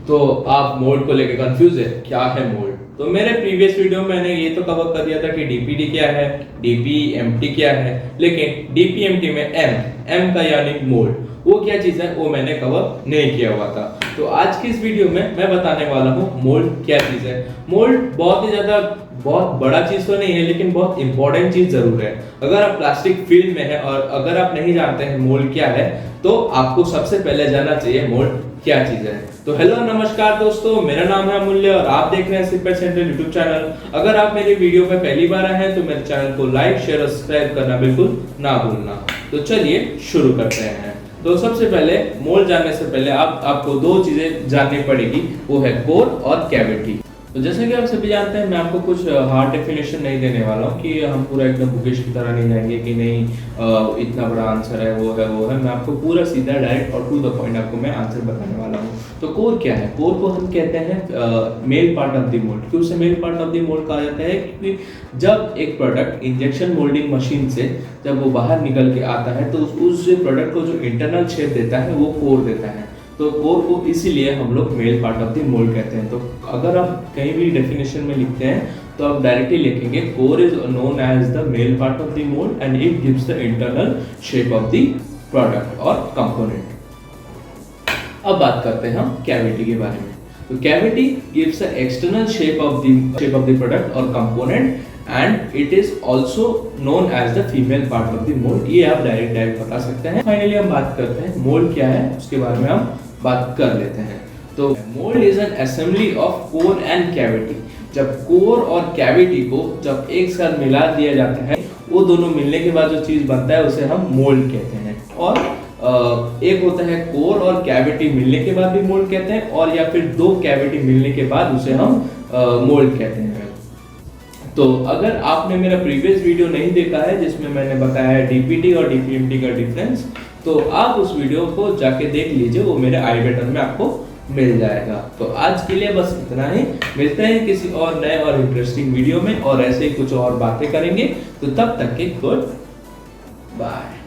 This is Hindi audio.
तो आप मोल्ड को लेकर कंफ्यूज है, क्या है मोल्ड? तो मेरे प्रीवियस वीडियो में मैंने ये तो कवर कर दिया था कि डीपीडी क्या है, डीपीएमटी क्या है, लेकिन डीपीएमटी में एम का यानी मोल्ड, वो क्या चीज है वो मैंने कवर नहीं किया हुआ था। तो आज की इस वीडियो में मैं बताने वाला हूँ मोल्ड क्या चीज है। मोल्ड बहुत बड़ा चीज तो नहीं है, लेकिन बहुत इंपॉर्टेंट चीज जरूर है। अगर आप प्लास्टिक फील्ड में है और अगर आप नहीं जानते हैं मोल्ड क्या है, तो आपको सबसे पहले जानना चाहिए मोल्ड क्या चीज है। तो हेलो नमस्कार दोस्तों, मेरा नाम है अमूल्य और आप देख रहे हैं सिंपल सेंटर यूट्यूब चैनल। अगर आप मेरे वीडियो पे पहली बार आए हैं तो मेरे चैनल को लाइक शेयर और सब्सक्राइब करना बिल्कुल ना भूलना। तो चलिए शुरू करते हैं। तो सबसे पहले मोल्ड जानने से पहले आपको दो चीजें जाननी पड़ेगी, वो है कोर और कैविटी। तो जैसे कि आप सभी जानते हैं, मैं आपको कुछ हार्ड डेफिनेशन नहीं देने वाला हूँ कि हम पूरा एकदम बुकिश की तरह नहीं जाएंगे कि नहीं इतना बड़ा आंसर है वो है। मैं आपको पूरा सीधा डायरेक्ट और टू द पॉइंट आपको मैं आंसर बताने वाला हूँ। तो कोर क्या है? कोर को हम कहते हैं mail part of the mould. क्यों उसे mail part of the mould कहा जाता है? क्योंकि जब एक प्रोडक्ट इंजेक्शन मोल्डिंग मशीन से जब वो बाहर निकल के आता है तो उस प्रोडक्ट को जो इंटरनल शेप देता है वो कोर देता है। तो कोर को इसीलिए हम लोग mail part of the mould कहते हैं। तो अगर आप कहीं भी डेफिनेशन में लिखते हैं तो आप डायरेक्टली लिखेंगे core is known as the male part of the mould and it gives the internal shape of the product और कंपोनेंट। अब बात करते हैं हम कैविटी के बारे में। तो cavity gives the external shape of the product और component and it is also known as the female part of the mould. ये आप डायरेक्ट बता सकते हैं। फाइनली हम बात करते हैं मोल्ड क्या है, उसके बारे में हम बात कर लेते हैं। तो mould is an assembly of core and cavity. जब कोर और कैविटी को जब एक साथ मिला दिया जाता है, वो दोनों मिलने के बाद जो चीज बनता है उसे हम मोल्ड कहते हैं। और एक होता है कोर और कैविटी मिलने के बाद भी मोल्ड कहते हैं, और या फिर दो कैविटी मिलने के बाद उसे हम मोल्ड कहते हैं। तो अगर आपने मेरा प्रीवियस वीडियो नहीं देखा है जिसमें मैंने बताया है डीपीटी और डीपीएमटी का डिफरेंस, तो आप उस वीडियो को जाके देख लीजिए, वो मेरे आई बटन में आपको मिल जाएगा। तो आज के लिए बस इतना ही। मिलते हैं किसी और नए और इंटरेस्टिंग वीडियो में और ऐसे ही कुछ और बातें करेंगे। तो तब तक के गुड बाय।